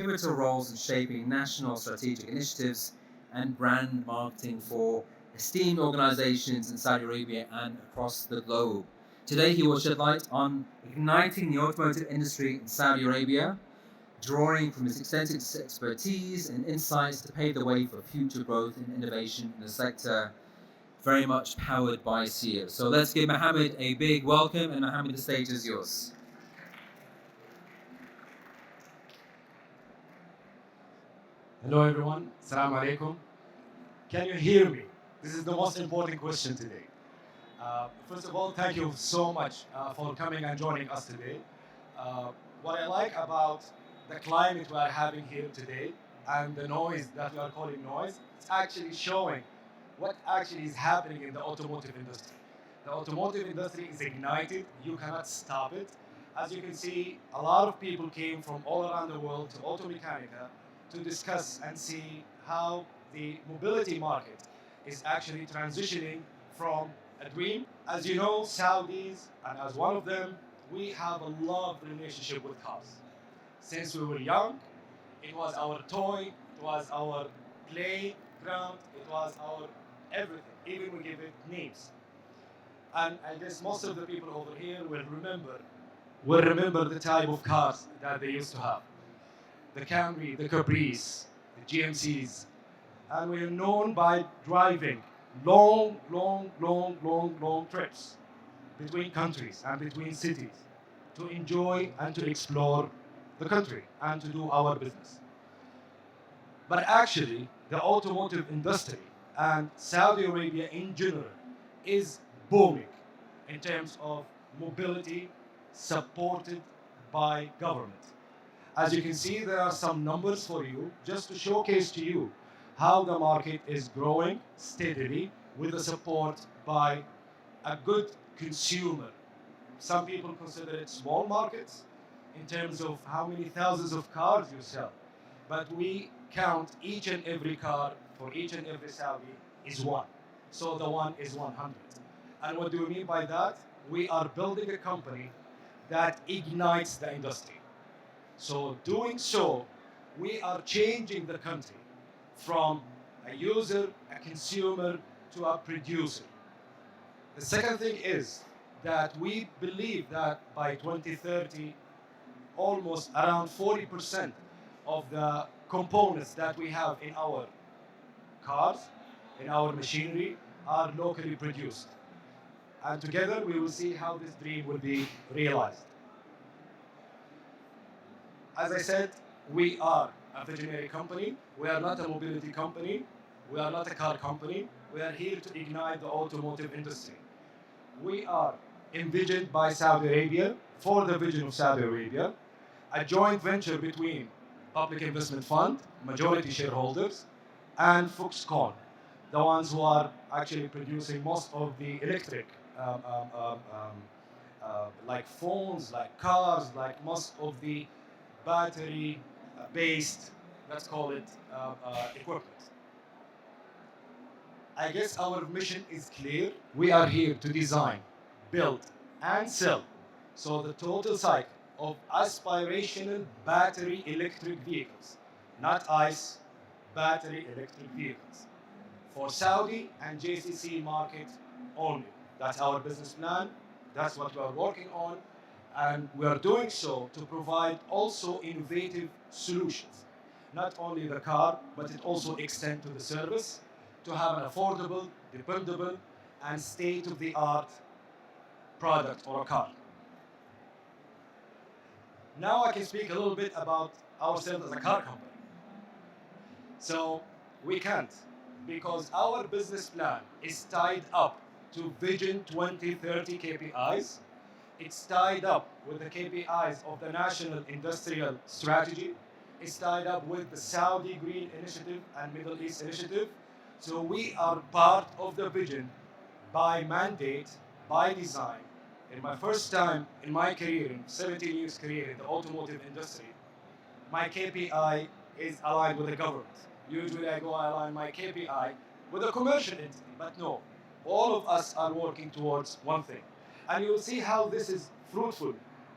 pivotal roles in shaping national strategic initiatives and brand marketing for esteemed organizations in Saudi Arabia and across the globe. Today, he will shed light on igniting the automotive industry in Saudi Arabia, drawing from his extensive expertise and insights to pave the way for future growth and innovation in the sector, very much powered by Ceer. So let's give Mohammed a big welcome, and Mohammed, the stage is yours. Hello everyone, Assalamu alaikum. Can you hear me? This is the most important question today. First of all, thank you so much for coming and joining us today. What I like about the climate we are having here today and the noise that we are calling noise, it's actually showing what actually is happening in the automotive industry. The automotive industry is ignited, you cannot stop it. As you can see, a lot of people came from all around the world to Automechanika to discuss and see how the mobility market is actually transitioning from a dream. As you know, Saudis, and as one of them, we have a love relationship with cars. Since we were young, it was our toy, it was our playground, it was our everything. Even we give it names. And I guess most of the people over here will remember the type of cars that they used to have. The Camry, the Caprice, the GMCs. And we are known by driving long trips between countries and between cities to enjoy and to explore the country and to do our business. But actually, the automotive industry and Saudi Arabia in general is booming in terms of mobility supported by government. As you can see, there are some numbers for you just to showcase to you how the market is growing steadily with the support by a good consumer. Some people consider it small markets in terms of how many thousands of cars you sell. But we count each and every car for each and every Saudi is one. So the one is 100. And what do we mean by that? We are building a company that ignites the industry. So doing so, we are changing the country from a user, a consumer, to a producer. The second thing is that we believe that by 2030, almost around 40% of the components that we have in our cars, in our machinery, are locally produced. And together we will see how this dream will be realized. As I said, we are a visionary company. We are not a mobility company. We are not a car company. We are here to ignite the automotive industry. We are envisioned by Saudi Arabia for the vision of Saudi Arabia, a joint venture between Public Investment Fund, majority shareholders, and Foxconn, the ones who are actually producing most of the electric, like phones, like cars, like most of the battery-based, let's call it, equipment. I guess our mission is clear. We are here to design, build, and sell. So the total cycle of aspirational battery electric vehicles, not ICE, battery electric vehicles, for Saudi and JCC market only. That's our business plan. That's what we are working on. And we are doing so to provide also innovative solutions. Not only the car, but it also extends to the service to have an affordable, dependable, and state-of-the-art product or a car. Now I can speak a little bit about ourselves as a car company. So we can't, because our business plan is tied up to Vision 2030 KPIs. It's tied up with the KPIs of the National Industrial Strategy. It's tied up with the Saudi Green Initiative and Middle East Initiative. So we are part of the vision by mandate, by design. In my first time in my career, in 17 years career in the automotive industry, my KPI is aligned with the government. Usually I align my KPI with a commercial entity, but no. All of us are working towards one thing. And you will see how this is fruitful,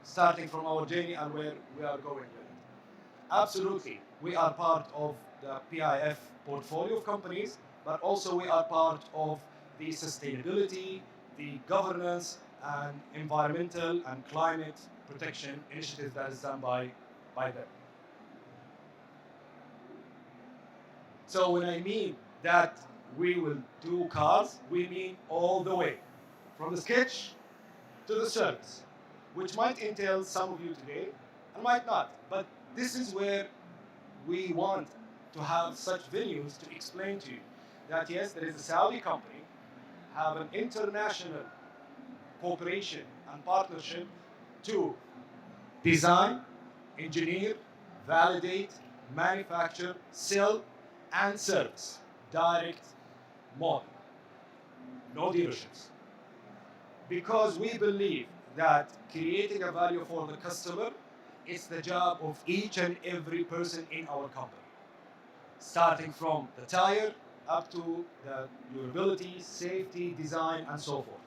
starting from our journey and where we are going with it. Absolutely. We are part of the PIF portfolio of companies, but also we are part of the sustainability, the governance, and environmental and climate protection initiative that is done by them. So when I mean that we will do cars, we mean all the way, from the sketch to the service, which might entail some of you today and might not. But this is where we want to have such venues to explain to you that yes, there is a Saudi company, have an international cooperation and partnership to design, engineer, validate, manufacture, sell, and service direct model, no dealerships. Because we believe that creating a value for the customer is the job of each and every person in our company, starting from the tire up to the durability, safety, design, and so forth.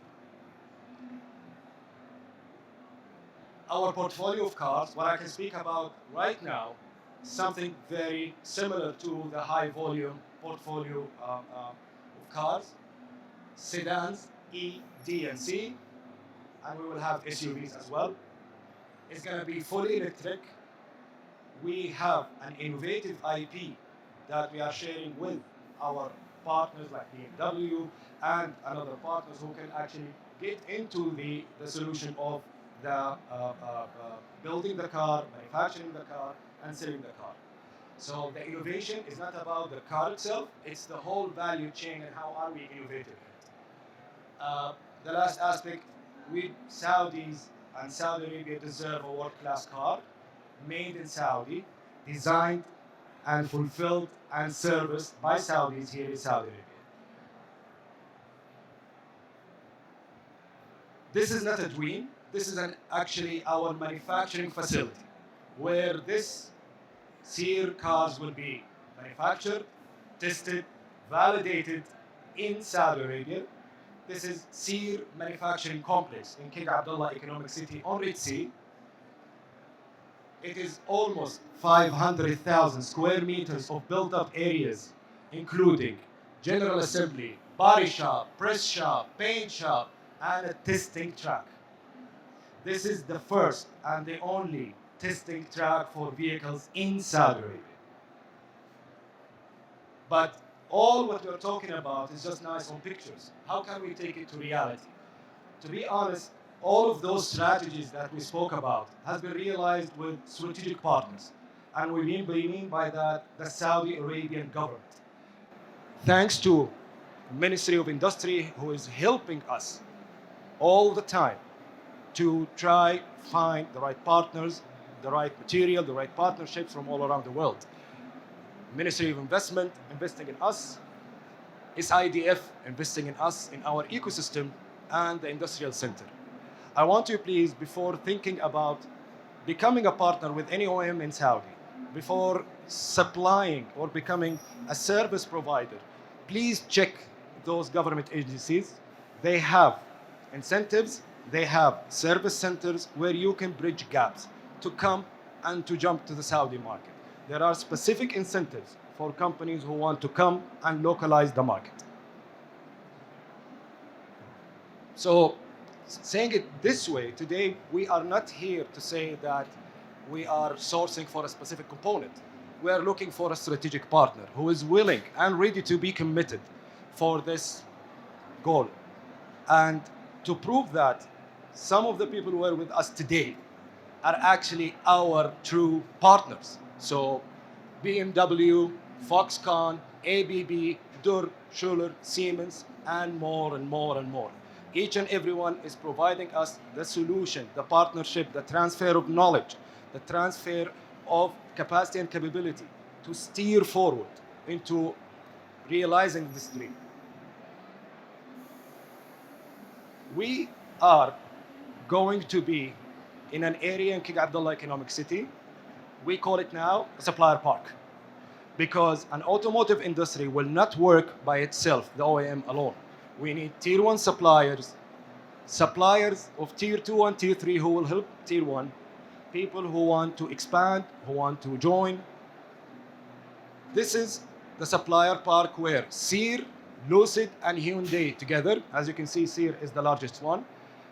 Our portfolio of cars, what I can speak about right now, something very similar to the high volume portfolio of cars, sedans, E, D, and C, and we will have SUVs as well. It's going to be fully electric. We have an innovative IP that we are sharing with our partners like BMW and other partners who can actually get into the solution of the building the car, manufacturing the car, and selling the car. So the innovation is not about the car itself, it's the whole value chain and how are we innovative in it. The last aspect, we Saudis and Saudi Arabia deserve a world-class car, made in Saudi, designed and fulfilled and serviced by Saudis here in Saudi Arabia. This is not a dream. This is actually our manufacturing facility where this Ceer cars will be manufactured, tested, validated in Saudi Arabia. This is Ceer Manufacturing Complex in King Abdullah Economic City on Red Sea. It is almost 500,000 square meters of built-up areas, including general assembly, body shop, press shop, paint shop, and a testing track. This is the first and the only testing track for vehicles in Saudi Arabia. But all what we're talking about is just nice on pictures. How can we take it to reality? To be honest, all of those strategies that we spoke about has been realized with strategic partners. And we mean by that the Saudi Arabian government. Thanks to Ministry of Industry who is helping us all the time to try find the right partners, the right material, the right partnerships from all around the world. Ministry of Investment investing in us, SIDF investing in us, in our ecosystem, and the industrial center. I want you please, before thinking about becoming a partner with any OEM in Saudi, before supplying or becoming a service provider, please check those government agencies. They have incentives, they have service centers where you can bridge gaps to come and to jump to the Saudi market. There are specific incentives for companies who want to come and localize the market. So, saying it this way, today we are not here to say that we are sourcing for a specific component. We are looking for a strategic partner who is willing and ready to be committed for this goal. And to prove that, some of the people who are with us today are actually our true partners. So BMW, Foxconn, ABB, Dur, Schuler, Siemens, and more and more and more. Each and everyone is providing us the solution, the partnership, the transfer of knowledge, the transfer of capacity and capability to steer forward into realizing this dream. We are going to be in an area in King Abdullah Economic City. We call it now a supplier park, because an automotive industry will not work by itself, the OEM alone. We need tier 1 suppliers, suppliers of tier 2 and tier 3 who will help tier 1, people who want to expand, who want to join. This is the supplier park where Ceer, Lucid, and Hyundai together. As you can see, Ceer is the largest one.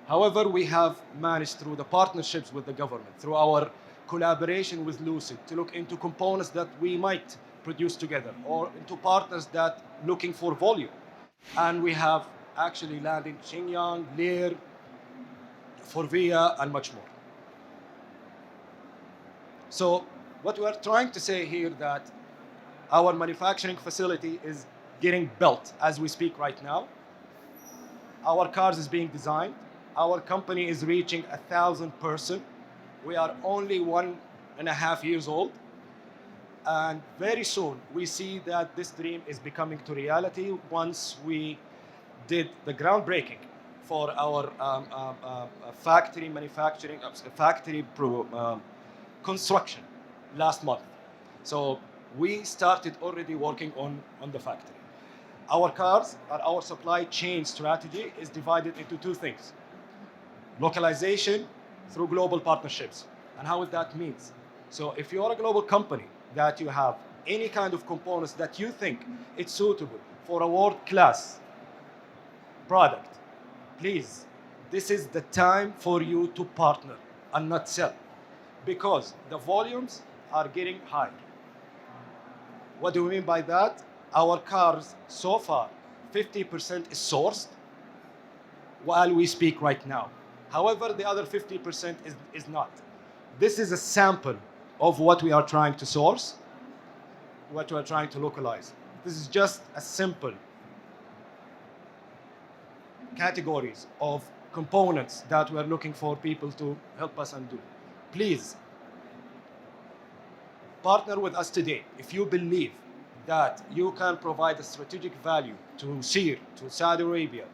However, we have managed through the partnerships with the government, through our collaboration with Lucid, to look into components that we might produce together, or into partners that looking for volume. And we have actually landed Xinjiang, Lear, Forvia, and much more. So what we are trying to say here that our manufacturing facility is getting built as we speak right now. Our cars is being designed. Our company is reaching 1,000 person. We are only 1.5 years old. And very soon we see that this dream is becoming to reality once we did the groundbreaking for our factory manufacturing, construction last month. So we started already working on the factory. Our cars, our supply chain strategy is divided into two things. Localization through global partnerships. And how that means. So if you are a global company that you have any kind of components that you think it's suitable for a world-class product, please, this is the time for you to partner and not sell, because the volumes are getting high. What do we mean by that? Our cars, so far, 50% is sourced while we speak right now. However, the other 50% is not. This is a sample of what we are trying to source, what we are trying to localize. This is just a simple categories of components that we are looking for people to help us and do. Please, partner with us today if you believe that you can provide a strategic value to Ceer, to Saudi Arabia.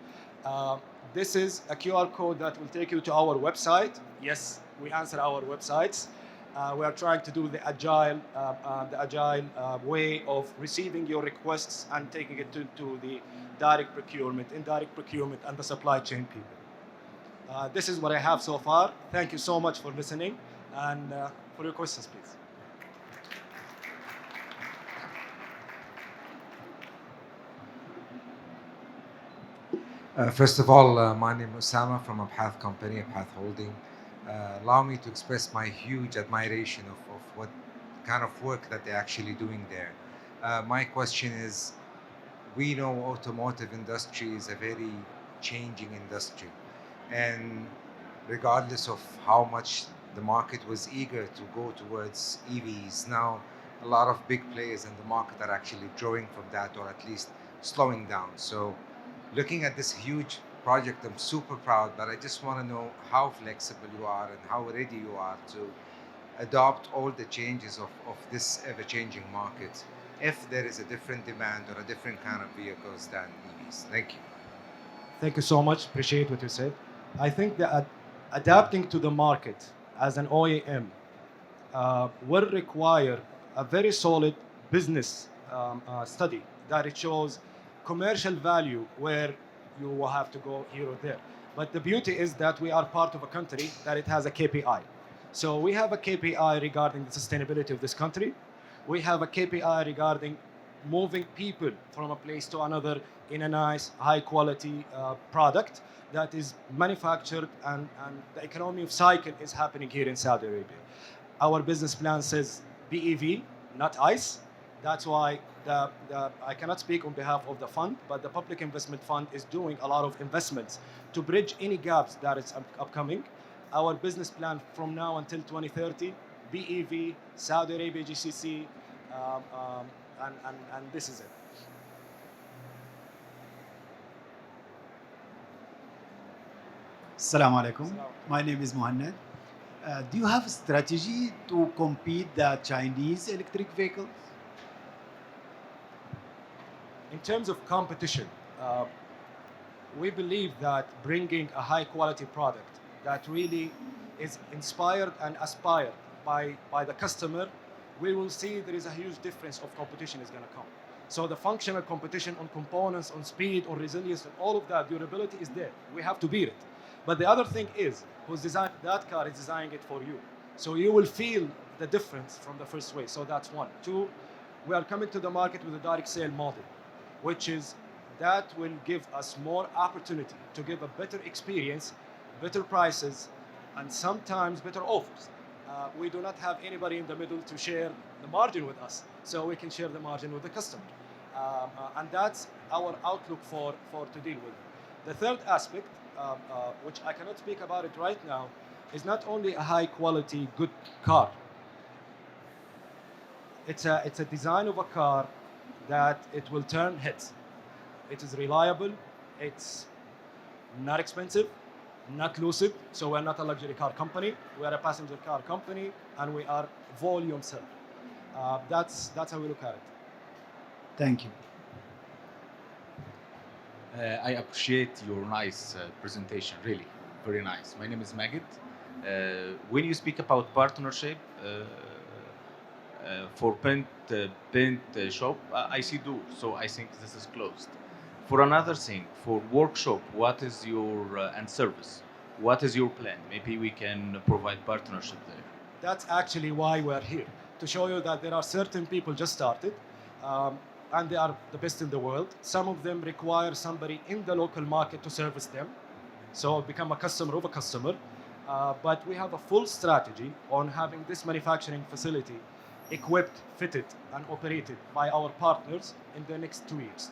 This is a QR code that will take you to our website. Yes, we answer our websites. We are trying to do the agile way of receiving your requests and taking it to the direct procurement, indirect procurement, and the supply chain people. This is what I have so far. Thank you so much for listening, and for your questions, please. First of all, my name is Osama from Abhath Company, Abhath Holding. Allow me to express my huge admiration of what kind of work that they're actually doing there. My question is, we know automotive industry is a very changing industry, and regardless of how much the market was eager to go towards EVs, now a lot of big players in the market are actually drawing from that, or at least slowing down. So looking at this huge project, I'm super proud, but I just want to know how flexible you are and how ready you are to adopt all the changes of this ever-changing market if there is a different demand or a different kind of vehicles than EVs. Thank you. Thank you so much. Appreciate what you said. I think that adapting to the market as an OEM will require a very solid business study that it shows commercial value where you will have to go here or there. But the beauty is that we are part of a country that it has a KPI. So we have a KPI regarding the sustainability of this country. We have a KPI regarding moving people from a place to another in a nice, high quality product that is manufactured, and the economy of cycle is happening here in Saudi Arabia. Our business plan says BEV, not ICE. That's why I cannot speak on behalf of the fund, but the Public Investment Fund is doing a lot of investments to bridge any gaps that is upcoming. Our business plan from now until 2030, BEV, Saudi Arabia GCC, and this is it. Assalamu alaikum. My name is Mohanad. Do you have a strategy to compete the Chinese electric vehicles? In terms of competition, we believe that bringing a high quality product that really is inspired and aspired by the customer, we will see there is a huge difference of competition is going to come. So the functional competition on components, on speed, on resilience, and all of that, durability is there. We have to beat it. But the other thing is, who's designed that car is designing it for you. So you will feel the difference from the first way. So that's one. Two, we are coming to the market with a direct sale model, which is that will give us more opportunity to give a better experience, better prices, and sometimes better offers. We do not have anybody in the middle to share the margin with us, so we can share the margin with the customer. And that's our outlook for to deal with. The third aspect, which I cannot speak about it right now, is not only a high quality, good car. It's a design of a car that it will turn heads. It is reliable, it's not expensive, not lucid. So we're not a luxury car company, we are a passenger car company, and we are volume seller. That's how we look at it. Thank you. I appreciate your nice presentation, really, very nice. My name is Magid. When you speak about partnership for paint shop, I see doors, so I think this is closed. For another thing, for workshop, what is your and service? What is your plan? Maybe we can provide partnership there. That's actually why we're here, to show you that there are certain people just started, and they are the best in the world. Some of them require somebody in the local market to service them, so become a customer of a customer. But we have a full strategy on having this manufacturing facility equipped, fitted, and operated by our partners in the next 2 years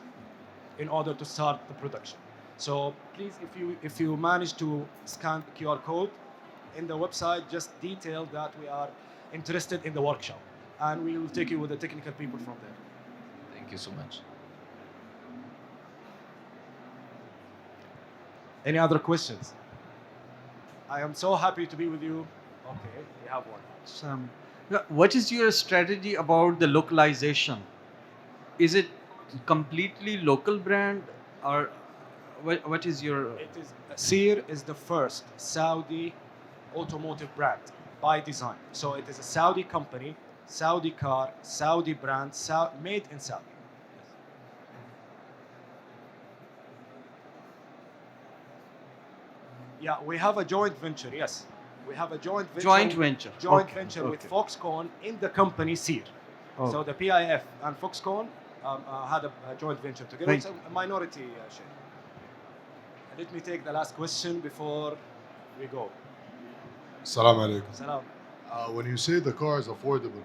in order to start the production. So please, if you manage to scan the QR code in the website, just detail that we are interested in the workshop, and we will take you with the technical people from there. Thank you so much. Any other questions? I am so happy to be with you. Okay, we have one. What is your strategy about the localization? Is it completely local brand, or what is your? It is Ceer is the first Saudi automotive brand by design. So it is a Saudi company, Saudi car, Saudi brand, made in Saudi. Yeah, we have a joint venture. Yes, we have a joint venture. Joint venture. Joint Okay, venture with okay. Foxconn in the company Ceer. Oh. So the PIF and Foxconn had a joint venture together. Right. It's a minority share. Let me take the last question before we go. Assalamu alaikum. Salam. When you say the car is affordable,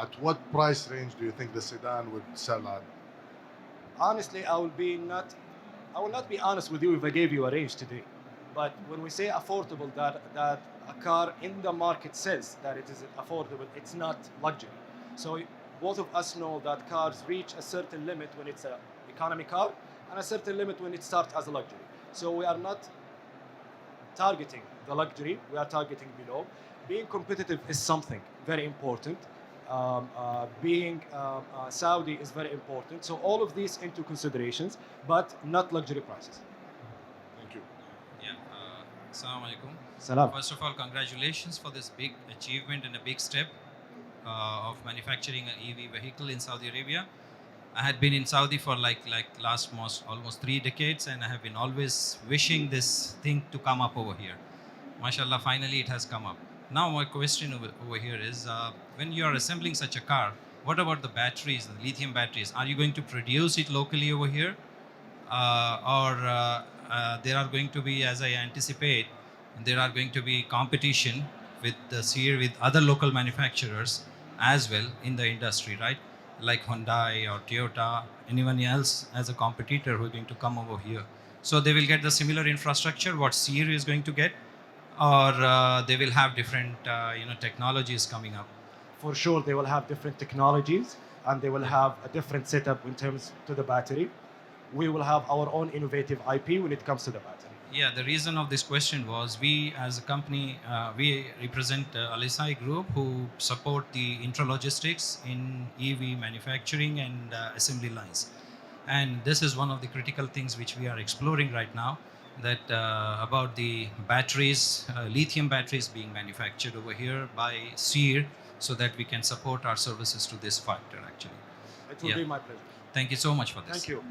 at what price range do you think the sedan would sell at? Honestly, I will not be honest with you if I gave you a range today. But when we say affordable, that a car in the market says that it is affordable, it's not luxury. So both of us know that cars reach a certain limit when it's an economy car, and a certain limit when it starts as a luxury. So we are not targeting the luxury, we are targeting below. Being competitive is something very important. Being Saudi is very important. So all of these into considerations, but not luxury prices. Thank you. Yeah. Assalamu alaikum. Salam. First of all, congratulations for this big achievement and a big step of manufacturing an EV vehicle in Saudi Arabia. I had been in Saudi for like almost 3 decades, and I have been always wishing this thing to come up over here. Mashallah, finally it has come up. Now my question over here is, when you are assembling such a car, what about the batteries, the lithium batteries? Are you going to produce it locally over here? Or there are going to be, as I anticipate, there are going to be competition with the Ceer, with other local manufacturers as well in the industry, right? Like Hyundai or Toyota, anyone else as a competitor who are going to come over here. So they will get the similar infrastructure what Ceer is going to get, or they will have different technologies coming up. For sure, they will have different technologies, and they will have a different setup in terms to the battery. We will have our own innovative IP when it comes to the battery. Yeah, the reason of this question was we as a company, we represent Alisai Group, who support the intralogistics in EV manufacturing and assembly lines. And this is one of the critical things which we are exploring right now, that about the batteries, lithium batteries being manufactured over here by Ceer, so that we can support our services to this factor actually. It will Yeah. be my pleasure. Thank you so much for this. Thank you.